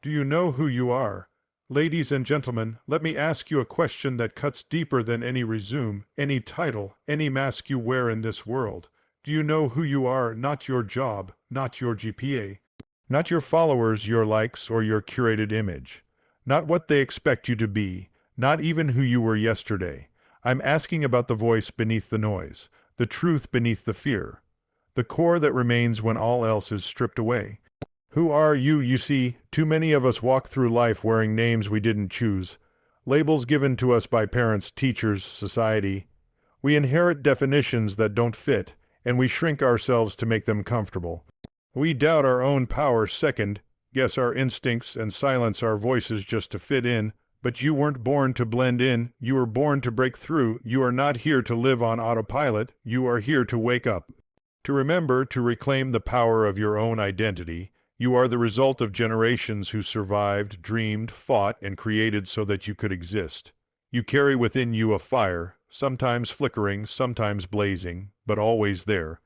Do you know who you are? Ladies and gentlemen, let me ask you a question that cuts deeper than any resume, any title, any mask you wear in this world. Do you know who you are? Not your job, not your GPA, not your followers, your likes, or your curated image. Not what they expect you to be, not even who you were yesterday. I'm asking about the voice beneath the noise, the truth beneath the fear, the core that remains when all else is stripped away. Who are you? You see, too many of us walk through life wearing names we didn't choose, labels given to us by parents, teachers, society. We inherit definitions that don't fit, and we shrink ourselves to make them comfortable. We doubt our own power, second, guess our instincts, and silence our voices just to fit in. But you weren't born to blend in, you were born to break through. You are not here to live on autopilot, you are here to wake up. To remember, to reclaim the power of your own identity. You are the result of generations who survived, dreamed, fought, and created so that you could exist. You carry within you a fire, sometimes flickering, sometimes blazing, but always there.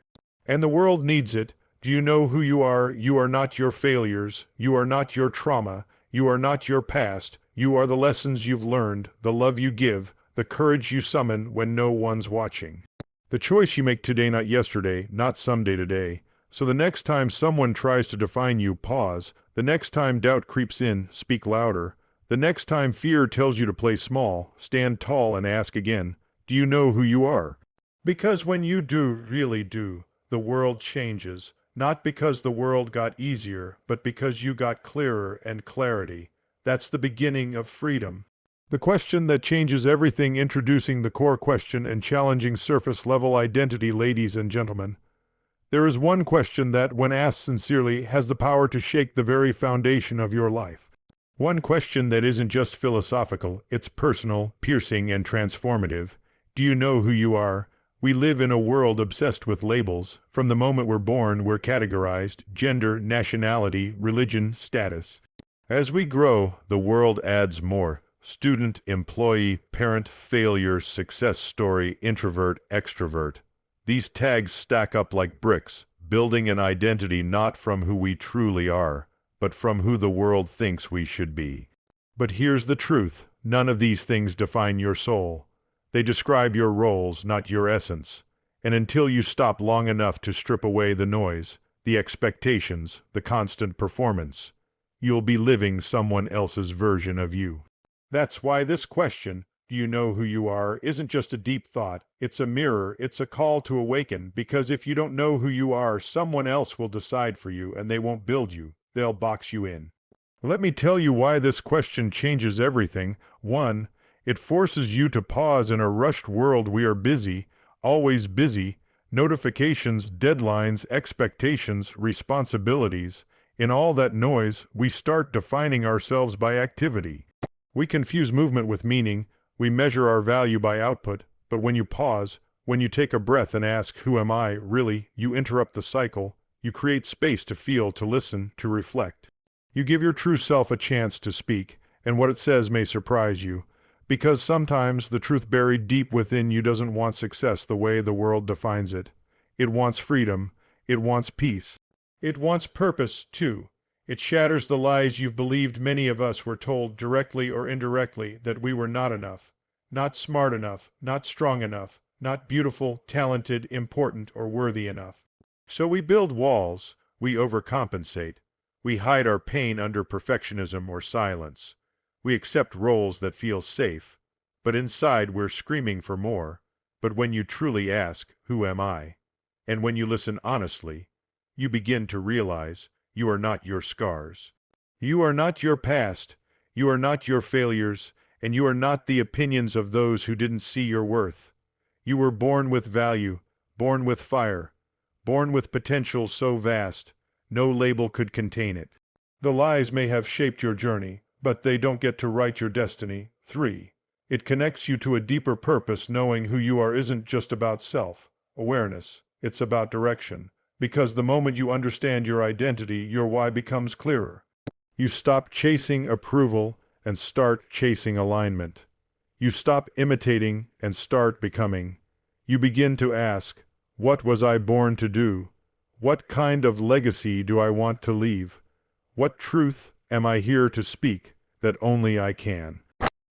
And the world needs it. Do you know who you are? You are not your failures. You are not your trauma. You are not your past. You are the lessons you've learned, the love you give, the courage you summon when no one's watching. The choice you make today, not yesterday, not someday, today. So the next time someone tries to define you, pause. The next time doubt creeps in, speak louder. The next time fear tells you to play small, stand tall and ask again, do you know who you are? Because when you do, really do, the world changes. Not because the world got easier, but because you got clearer and clarity. That's the beginning of freedom. The question that changes everything, introducing the core question and challenging surface-level identity, ladies and gentlemen. There is one question that, when asked sincerely, has the power to shake the very foundation of your life. One question that isn't just philosophical, it's personal, piercing, and transformative. Do you know who you are? We live in a world obsessed with labels. From the moment we're born, we're categorized: gender, nationality, religion, status. As we grow, the world adds more. Student, employee, parent, failure, success story, introvert, extrovert. These tags stack up like bricks, building an identity not from who we truly are, but from who the world thinks we should be. But here's the truth. None of these things define your soul. They describe your roles, not your essence. And until you stop long enough to strip away the noise, the expectations, the constant performance, you'll be living someone else's version of you. That's why this question, do you know who you are, isn't just a deep thought. It's a mirror. It's a call to awaken. Because if you don't know who you are, someone else will decide for you, and they won't build you. They'll box you in. Let me tell you why this question changes everything. 1. It forces you to pause. In a rushed world, we are busy, always busy. Notifications, deadlines, expectations, responsibilities. In all that noise, we start defining ourselves by activity. We confuse movement with meaning. We measure our value by output. But when you pause, when you take a breath and ask, who am I, really, you interrupt the cycle. You create space to feel, to listen, to reflect. You give your true self a chance to speak, and what it says may surprise you. Because sometimes the truth buried deep within you doesn't want success the way the world defines it. It wants freedom. It wants peace. It wants purpose, too. It shatters the lies you've believed. Many of us were told, directly or indirectly, that we were not enough, not smart enough, not strong enough, not beautiful, talented, important, or worthy enough. So we build walls, we overcompensate, we hide our pain under perfectionism or silence. We accept roles that feel safe, but inside we're screaming for more. But when you truly ask, who am I? And when you listen honestly, you begin to realize you are not your scars. You are not your past. You are not your failures. And you are not the opinions of those who didn't see your worth. You were born with value, born with fire, born with potential so vast, no label could contain it. The lies may have shaped your journey, but they don't get to write your destiny. 3. It connects you to a deeper purpose. Knowing who you are isn't just about self-awareness. It's about direction. Because the moment you understand your identity, your why becomes clearer. You stop chasing approval and start chasing alignment. You stop imitating and start becoming. You begin to ask, what was I born to do? What kind of legacy do I want to leave? What truth am I here to speak that only I can.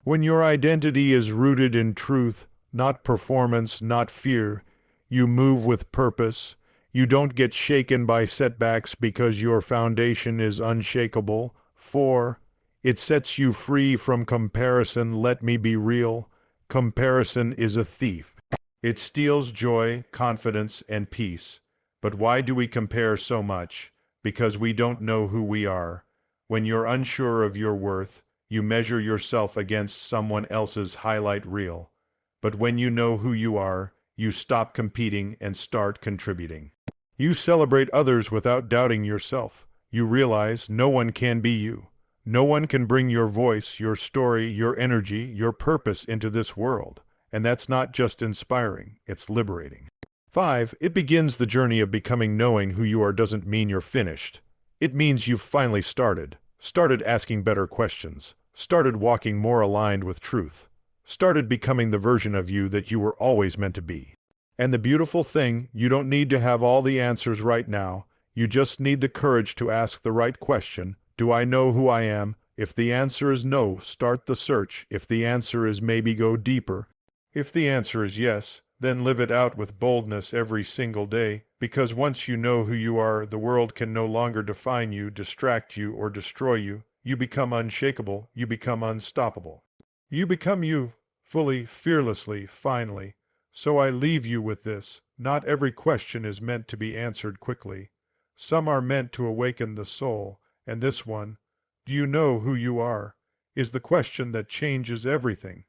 When your identity is rooted in truth, not performance, not fear, you move with purpose. You don't get shaken by setbacks because your foundation is unshakable. 4. It sets you free from comparison. Let me be real. Comparison is a thief. It steals joy, confidence, and peace. But why do we compare so much? Because we don't know who we are. When you're unsure of your worth, you measure yourself against someone else's highlight reel. But when you know who you are, you stop competing and start contributing. You celebrate others without doubting yourself. You realize no one can be you. No one can bring your voice, your story, your energy, your purpose into this world. And that's not just inspiring, it's liberating. 5. It begins the journey of becoming. Knowing who you are doesn't mean you're finished. It means you've finally started asking better questions, started walking more aligned with truth, started becoming the version of you that you were always meant to be. And the beautiful thing, you don't need to have all the answers right now. You just need the courage to ask the right question. Do I know who I am? If the answer is no, start the search. If the answer is maybe, go deeper. If the answer is yes, then live it out with boldness every single day, because once you know who you are, the world can no longer define you, distract you, or destroy you. You become unshakable. You become unstoppable. You become you, fully, fearlessly, finally. So I leave you with this. Not every question is meant to be answered quickly. Some are meant to awaken the soul, and this one, do you know who you are, is the question that changes everything.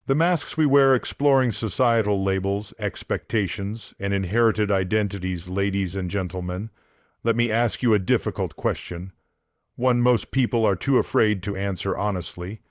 The masks we wear, exploring societal labels, expectations, and inherited identities. Ladies and gentlemen, let me ask you a difficult question. One most people are too afraid to answer honestly.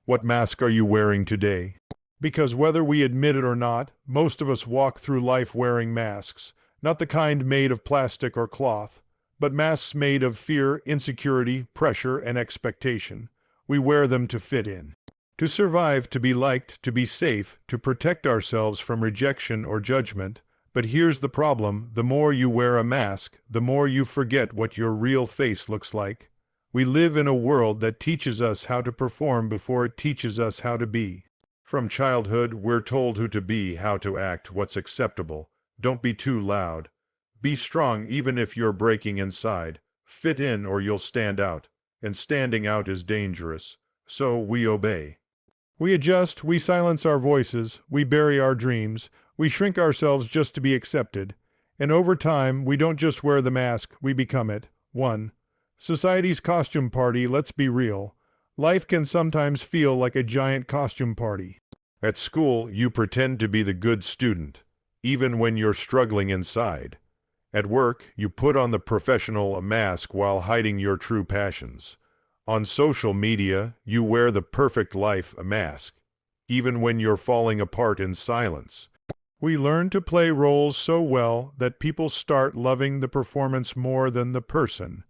What mask are you wearing today? Because whether we admit it or not, most of us walk through life wearing masks, not the kind made of plastic or cloth, but masks made of fear, insecurity, pressure, and expectation. We wear them to fit in. To survive, to be liked, to be safe, to protect ourselves from rejection or judgment. But here's the problem. The more you wear a mask, the more you forget what your real face looks like. We live in a world that teaches us how to perform before it teaches us how to be. From childhood, we're told who to be, how to act, what's acceptable. Don't be too loud. Be strong even if you're breaking inside. Fit in or you'll stand out. And standing out is dangerous. So we obey. We adjust, we silence our voices, we bury our dreams, we shrink ourselves just to be accepted. And over time, we don't just wear the mask, we become it. 1. Society's costume party. Let's be real. Life can sometimes feel like a giant costume party. At school, you pretend to be the good student, even when you're struggling inside. At work, you put on the professional mask while hiding your true passions. On social media, you wear the perfect life mask, even when you're falling apart in silence. We learn to play roles so well that people start loving the performance more than the person.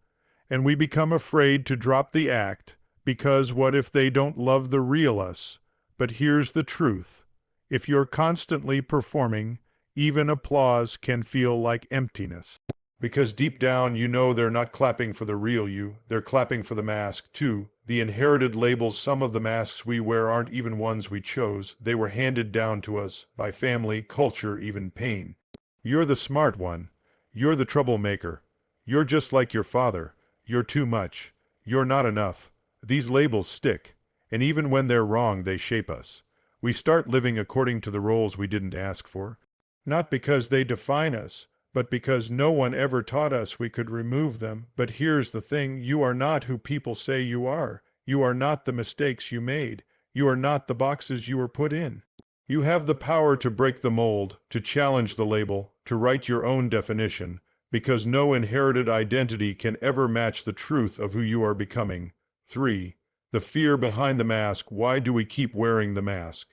And we become afraid to drop the act, because what if they don't love the real us? But here's the truth. If you're constantly performing, even applause can feel like emptiness. Because deep down, you know they're not clapping for the real you, they're clapping for the mask. 2. The inherited labels. Some of the masks we wear aren't even ones we chose. They were handed down to us by family, culture, even pain. You're the smart one. You're the troublemaker. You're just like your father. You're too much. You're not enough. These labels stick, and even when they're wrong, they shape us. We start living according to the roles we didn't ask for. Not because they define us, but because no one ever taught us we could remove them. But here's the thing, you are not who people say you are. You are not the mistakes you made. You are not the boxes you were put in. You have the power to break the mold, to challenge the label, to write your own definition, because no inherited identity can ever match the truth of who you are becoming. 3. The fear behind the mask. Why do we keep wearing the mask?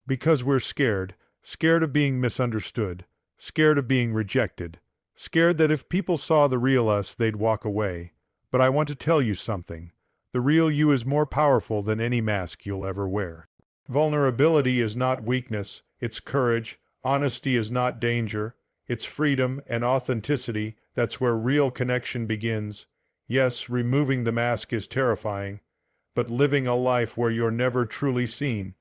Because we're scared. Scared of being misunderstood. Scared of being rejected. Scared that if people saw the real us, they'd walk away. But I want to tell you something. The real you is more powerful than any mask you'll ever wear. Vulnerability is not weakness, it's courage. Honesty is not danger, it's freedom and authenticity. That's where real connection begins. Yes, removing the mask is terrifying, but living a life where you're never truly seen,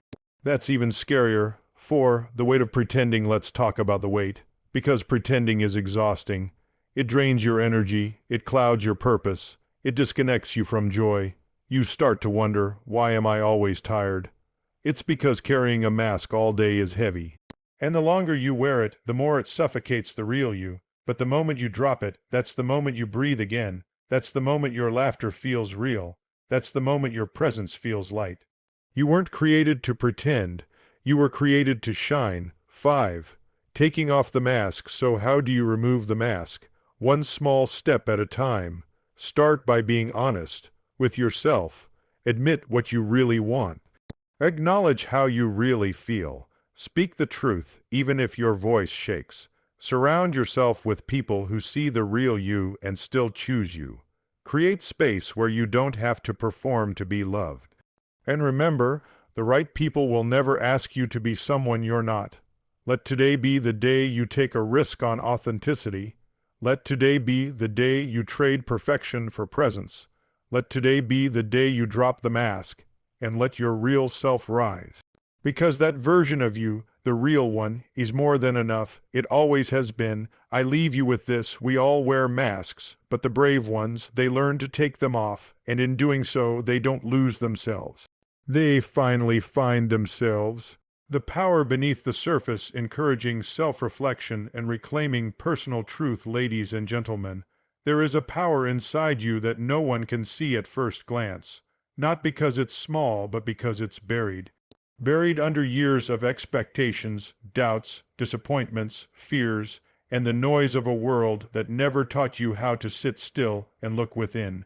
that's even scarier. 4. The weight of pretending. Let's talk about the weight. Because pretending is exhausting. It drains your energy, it clouds your purpose, it disconnects you from joy. You start to wonder, why am I always tired? It's because carrying a mask all day is heavy. And the longer you wear it, the more it suffocates the real you. But the moment you drop it, that's the moment you breathe again. That's the moment your laughter feels real. That's the moment your presence feels light. You weren't created to pretend. You were created to shine. 5. Taking off the mask. So how do you remove the mask? One small step at a time. Start by being honest with yourself. Admit what you really want. Acknowledge how you really feel. Speak the truth, even if your voice shakes. Surround yourself with people who see the real you and still choose you. Create space where you don't have to perform to be loved. And remember, the right people will never ask you to be someone you're not. Let today be the day you take a risk on authenticity. Let today be the day you trade perfection for presence. Let today be the day you drop the mask and let your real self rise. Because that version of you, the real one, is more than enough. It always has been. I leave you with this. We all wear masks, but the brave ones, they learn to take them off, and in doing so, they don't lose themselves. They finally find themselves. The power beneath the surface, encouraging self-reflection and reclaiming personal truth. Ladies and gentlemen, there is a power inside you that no one can see at first glance. Not because it's small, but because it's buried. Buried under years of expectations, doubts, disappointments, fears, and the noise of a world that never taught you how to sit still and look within.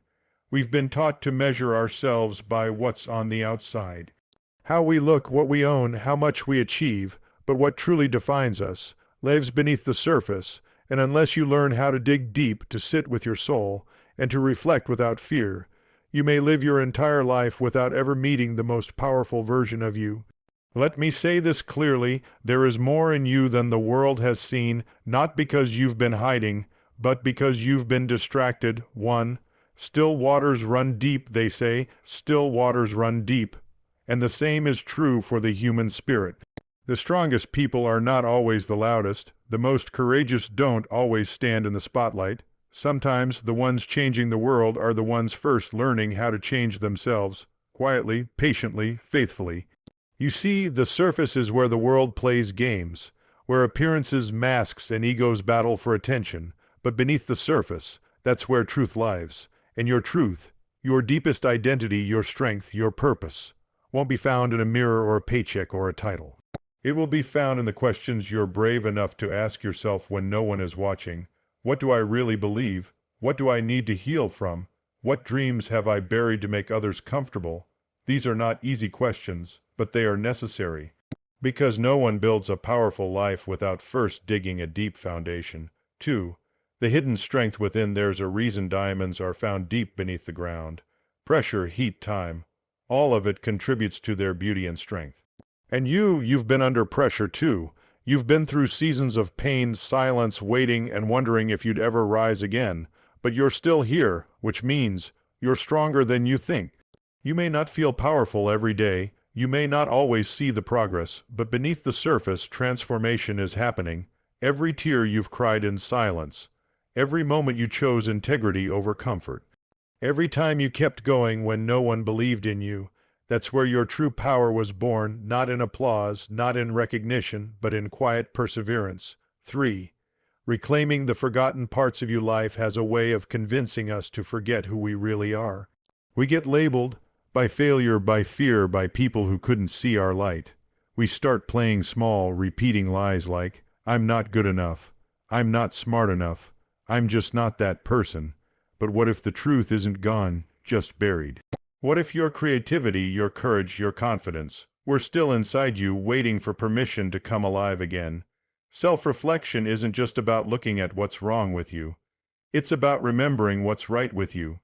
We've been taught to measure ourselves by what's on the outside. How we look, what we own, how much we achieve, but what truly defines us lives beneath the surface, and unless you learn how to dig deep, to sit with your soul, and to reflect without fear, you may live your entire life without ever meeting the most powerful version of you. Let me say this clearly, there is more in you than the world has seen, not because you've been hiding, but because you've been distracted. 1. Still waters run deep, they say, still waters run deep. And the same is true for the human spirit. The strongest people are not always the loudest. The most courageous don't always stand in the spotlight. Sometimes the ones changing the world are the ones first learning how to change themselves, quietly, patiently, faithfully. You see, the surface is where the world plays games, where appearances, masks, and egos battle for attention. But beneath the surface, that's where truth lives. And your truth, your deepest identity, your strength, your purpose, won't be found in a mirror or a paycheck or a title. It will be found in the questions you're brave enough to ask yourself when no one is watching. What do I really believe? What do I need to heal from? What dreams have I buried to make others comfortable? These are not easy questions, but they are necessary. Because no one builds a powerful life without first digging a deep foundation. 2. The hidden strength within. There's a reason diamonds are found deep beneath the ground. Pressure, heat, time. All of it contributes to their beauty and strength. And you've been under pressure too. You've been through seasons of pain, silence, waiting, and wondering if you'd ever rise again. But you're still here, which means you're stronger than you think. You may not feel powerful every day. You may not always see the progress, but beneath the surface, transformation is happening. Every tear you've cried in silence. Every moment you chose integrity over comfort. Every time you kept going when no one believed in you. That's where your true power was born, not in applause, not in recognition, but in quiet perseverance. 3. Reclaiming the forgotten parts of your life has a way of convincing us to forget who we really are. We get labeled by failure, by fear, by people who couldn't see our light. We start playing small, repeating lies like, I'm not good enough, I'm not smart enough, I'm just not that person. But what if the truth isn't gone, just buried? What if your creativity, your courage, your confidence were still inside you, waiting for permission to come alive again? Self-reflection isn't just about looking at what's wrong with you. It's about remembering what's right with you.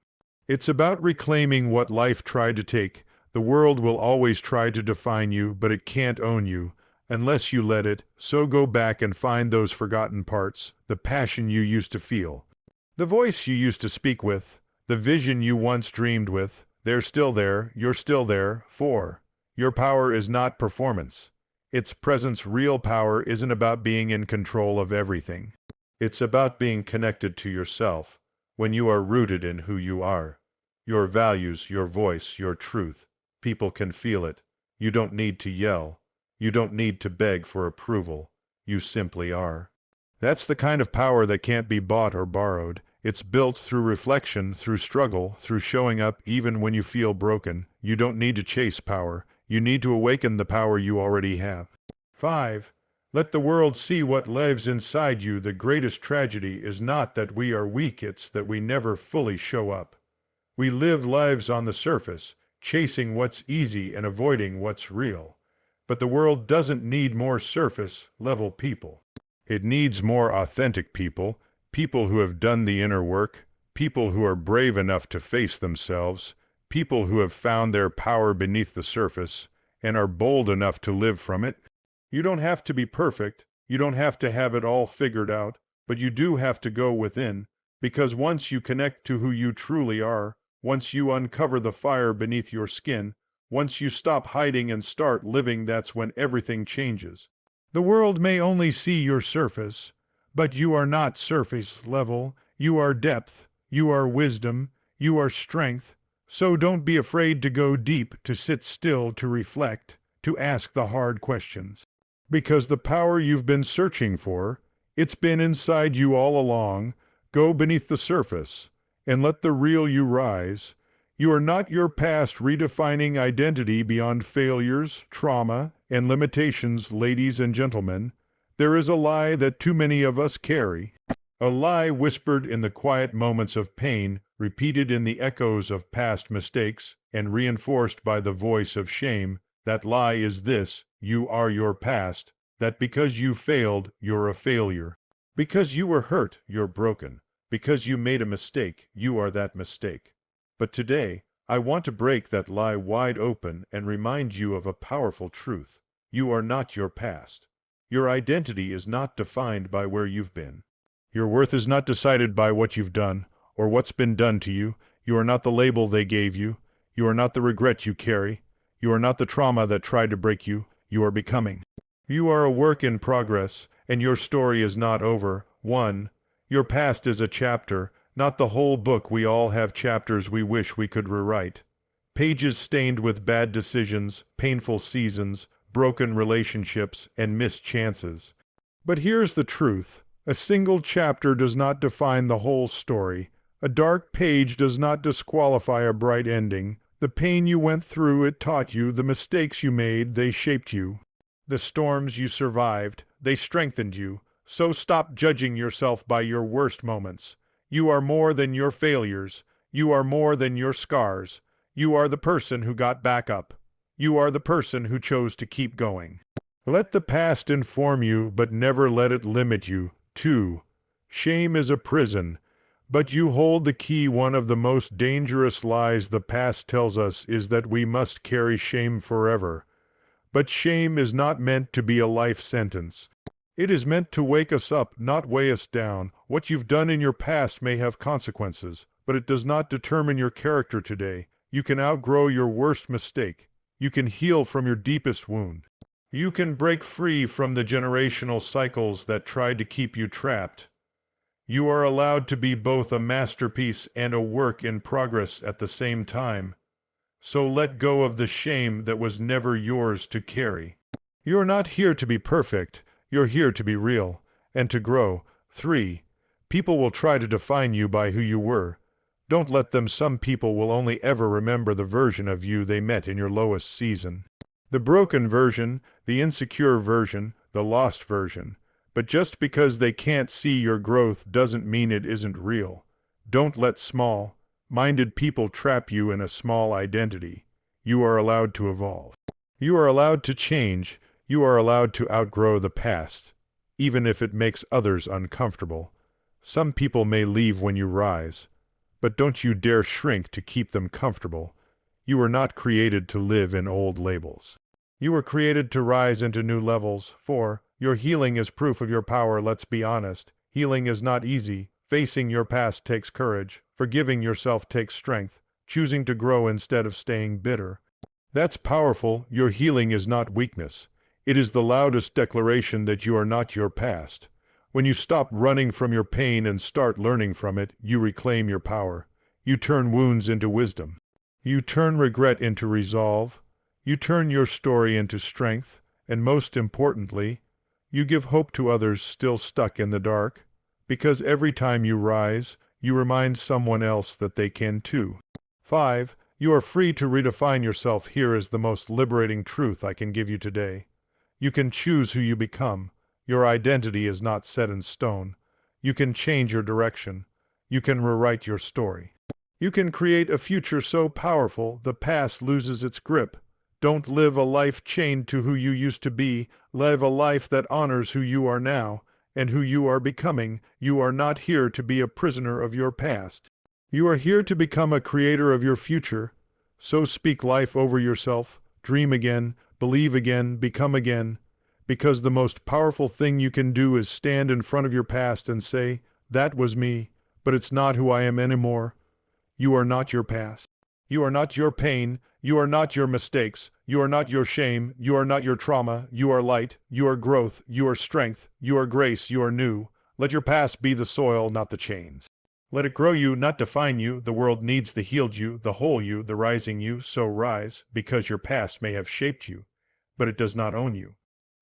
It's about reclaiming what life tried to take. The world will always try to define you, but it can't own you unless you let it. So go back and find those forgotten parts, the passion you used to feel, the voice you used to speak with, The vision you once dreamed with, they're still there, you're still there. 4. Your power is not performance. Its presence. Real power isn't about being in control of everything. It's about being connected to yourself. When you are rooted in who you are, your values, your voice, your truth, people can feel it. You don't need to yell. You don't need to beg for approval. You simply are. That's the kind of power that can't be bought or borrowed. It's built through reflection, through struggle, through showing up even when you feel broken. You don't need to chase power. You need to awaken the power you already have. 5. Let the world see what lives inside you. The greatest tragedy is not that we are weak, it's that we never fully show up. We live lives on the surface, chasing what's easy and avoiding what's real. But the world doesn't need more surface-level people. It needs more authentic people, people who have done the inner work, people who are brave enough to face themselves, people who have found their power beneath the surface and are bold enough to live from it. You don't have to be perfect, you don't have to have it all figured out, but you do have to go within, because once you connect to who you truly are, once you uncover the fire beneath your skin, once you stop hiding and start living, that's when everything changes. The world may only see your surface, but you are not surface level. You are depth, you are wisdom, you are strength. So don't be afraid to go deep, to sit still, to reflect, to ask the hard questions. Because the power you've been searching for, it's been inside you all along. Go beneath the surface and let the real you rise. You are not your past redefining identity beyond failures, trauma, and limitations. Ladies and gentlemen, there is a lie that too many of us carry. A lie whispered in the quiet moments of pain, repeated in the echoes of past mistakes, and reinforced by the voice of shame. That lie is this: you are your past. That because you failed, you're a failure. Because you were hurt, you're broken. Because you made a mistake, you are that mistake. But today, I want to break that lie wide open and remind you of a powerful truth. You are not your past. Your identity is not defined by where you've been. Your worth is not decided by what you've done or what's been done to you. You are not the label they gave you. You are not the regret you carry. You are not the trauma that tried to break you. You are becoming. You are a work in progress, and your story is not over. 1. Your past is a chapter, not the whole book. We all have chapters we wish we could rewrite. Pages stained with bad decisions, painful seasons, broken relationships, and missed chances. But here's the truth. A single chapter does not define the whole story. A dark page does not disqualify a bright ending. The pain you went through, it taught you. The mistakes you made, they shaped you. The storms you survived, they strengthened you. So stop judging yourself by your worst moments. You are more than your failures. You are more than your scars. You are the person who got back up. You are the person who chose to keep going. Let the past inform you, but never let it limit you. 2. Shame is a prison, but you hold the key. One of the most dangerous lies the past tells us is that we must carry shame forever. But shame is not meant to be a life sentence. It is meant to wake us up, not weigh us down. What you've done in your past may have consequences, but it does not determine your character today. You can outgrow your worst mistake. You can heal from your deepest wound. You can break free from the generational cycles that tried to keep you trapped. You are allowed to be both a masterpiece and a work in progress at the same time. So let go of the shame that was never yours to carry. You're not here to be perfect. You're here to be real and to grow. 3. People will try to define you by who you were. Don't let them. Some people will only ever remember the version of you they met in your lowest season. The broken version, the insecure version, the lost version. But just because they can't see your growth doesn't mean it isn't real. Don't let small-minded people trap you in a small identity. You are allowed to evolve. You are allowed to change. You are allowed to outgrow the past, even if it makes others uncomfortable. Some people may leave when you rise, but don't you dare shrink to keep them comfortable. You were not created to live in old labels. You were created to rise into new levels. 4. Your healing is proof of your power. Let's be honest. Healing is not easy. Facing your past takes courage. Forgiving yourself takes strength. Choosing to grow instead of staying bitter. That's powerful. Your healing is not weakness. It is the loudest declaration that you are not your past. When you stop running from your pain and start learning from it, you reclaim your power. You turn wounds into wisdom. You turn regret into resolve. You turn your story into strength. And most importantly, you give hope to others still stuck in the dark. Because every time you rise, you remind someone else that they can too. 5. You are free to redefine yourself. Here is the most liberating truth I can give you today. You can choose who you become. Your identity is not set in stone. You can change your direction. You can rewrite your story. You can create a future so powerful the past loses its grip. Don't live a life chained to who you used to be. Live a life that honors who you are now and who you are becoming. You are not here to be a prisoner of your past. You are here to become a creator of your future. So speak life over yourself. Dream again, believe again, become again. Because the most powerful thing you can do is stand in front of your past and say, "That was me, but it's not who I am anymore." You are not your past. You are not your pain. You are not your mistakes. You are not your shame. You are not your trauma. You are light. You are growth. You are strength. You are grace. You are new. Let your past be the soil, not the chains. Let it grow you, not define you. The world needs the healed you, the whole you, the rising you. So rise, because your past may have shaped you, but it does not own you.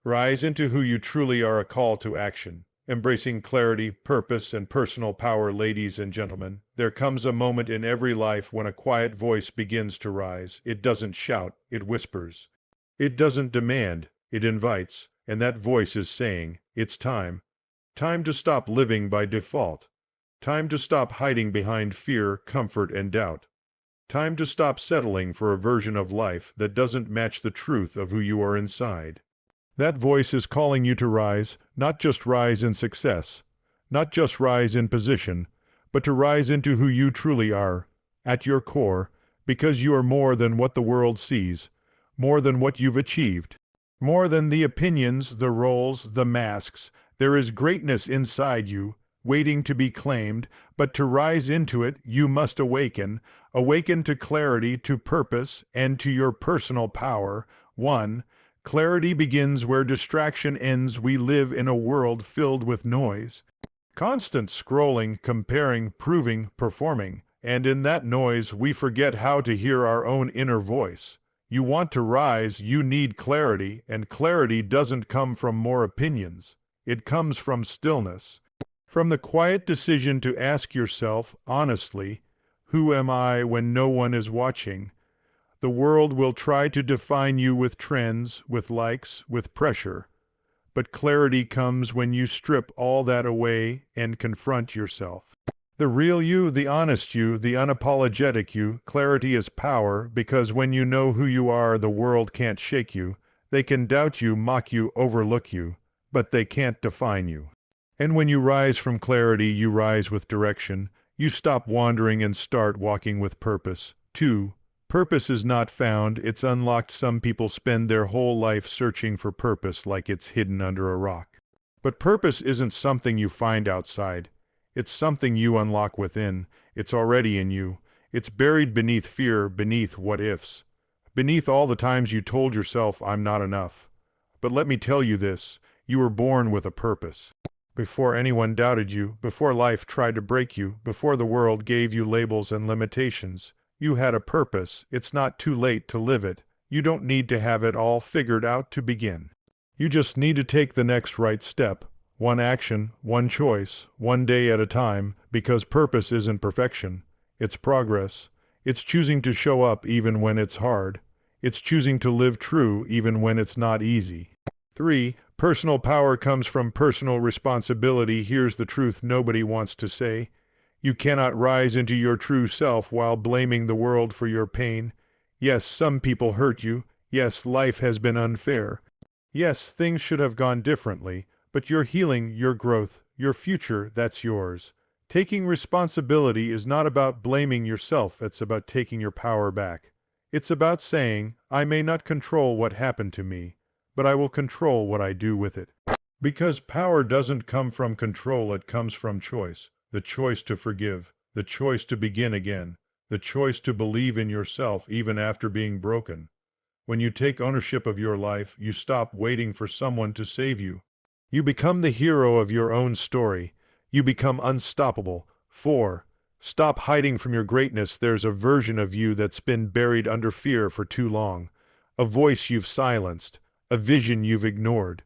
Rise into who you truly are, a call to action. Embracing clarity, purpose, and personal power. Ladies and gentlemen, there comes a moment in every life when a quiet voice begins to rise. It doesn't shout, it whispers. It doesn't demand, it invites. And that voice is saying, it's time. Time to stop living by default. Time to stop hiding behind fear, comfort, and doubt. Time to stop settling for a version of life that doesn't match the truth of who you are inside. That voice is calling you to rise, not just rise in success, not just rise in position, but to rise into who you truly are, at your core, because you are more than what the world sees, more than what you've achieved, more than the opinions, the roles, the masks. There is greatness inside you, waiting to be claimed, but to rise into it, you must awaken to clarity, to purpose, and to your personal power. 1. Clarity begins where distraction ends. We live in a world filled with noise. Constant scrolling, comparing, proving, performing. And in that noise, we forget how to hear our own inner voice. You want to rise, you need clarity, and clarity doesn't come from more opinions. It comes from stillness. From the quiet decision to ask yourself, honestly, who am I when no one is watching? The world will try to define you with trends, with likes, with pressure. But clarity comes when you strip all that away and confront yourself. The real you, the honest you, the unapologetic you. Clarity is power, because when you know who you are, the world can't shake you. They can doubt you, mock you, overlook you, but they can't define you. And when you rise from clarity, you rise with direction. You stop wandering and start walking with purpose. 2. Purpose is not found, it's unlocked. Some people spend their whole life searching for purpose like it's hidden under a rock. But purpose isn't something you find outside. It's something you unlock within. It's already in you. It's buried beneath fear, beneath what-ifs, beneath all the times you told yourself, I'm not enough. But let me tell you this, you were born with a purpose. Before anyone doubted you, before life tried to break you, before the world gave you labels and limitations, you had a purpose. It's not too late to live it. You don't need to have it all figured out to begin. You just need to take the next right step. One action, one choice, one day at a time, because purpose isn't perfection. It's progress. It's choosing to show up even when it's hard. It's choosing to live true even when it's not easy. 3. Personal power comes from personal responsibility. Here's the truth nobody wants to say. You cannot rise into your true self while blaming the world for your pain. Yes, some people hurt you. Yes, life has been unfair. Yes, things should have gone differently. But your healing, your growth, your future, that's yours. Taking responsibility is not about blaming yourself. It's about taking your power back. It's about saying, I may not control what happened to me, but I will control what I do with it. Because power doesn't come from control, it comes from choice. the choice to forgive, the choice to begin again, the choice to believe in yourself even after being broken. When you take ownership of your life, you stop waiting for someone to save you. You become the hero of your own story. You become unstoppable. 4. Stop hiding from your greatness. There's a version of you that's been buried under fear for too long. A voice you've silenced. A vision you've ignored.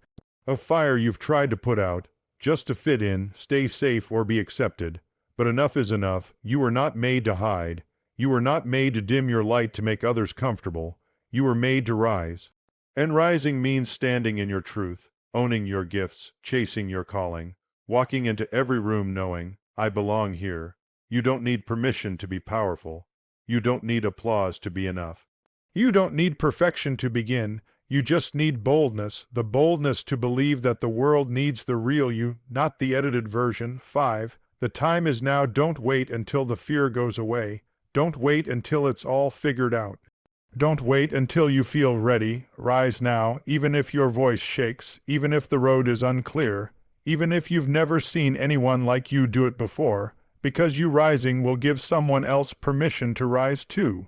A fire you've tried to put out, just to fit in, stay safe, or be accepted. But enough is enough. You were not made to hide. You were not made to dim your light to make others comfortable. You were made to rise. And rising means standing in your truth, owning your gifts, chasing your calling, walking into every room knowing, I belong here. You don't need permission to be powerful. You don't need applause to be enough. You don't need perfection to begin. You just need boldness, the boldness to believe that the world needs the real you, not the edited version. 5. The time is now. Don't wait until the fear goes away. Don't wait until it's all figured out. Don't wait until you feel ready. Rise now, even if your voice shakes, even if the road is unclear, even if you've never seen anyone like you do it before, because you rising will give someone else permission to rise too.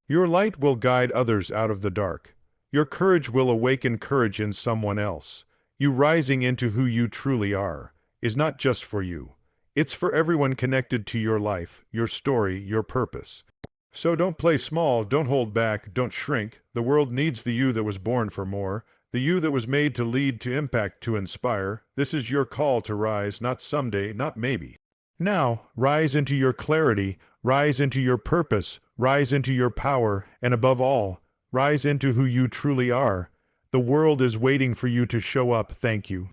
Your light will guide others out of the dark. Your courage will awaken courage in someone else. You rising into who you truly are is not just for you. It's for everyone connected to your life, your story, your purpose. So don't play small, don't hold back, don't shrink. The world needs the you that was born for more, the you that was made to lead, to impact, to inspire. This is your call to rise, not someday, not maybe. Now, rise into your clarity, rise into your purpose, rise into your power, and above all, rise into who you truly are. The world is waiting for you to show up. Thank you.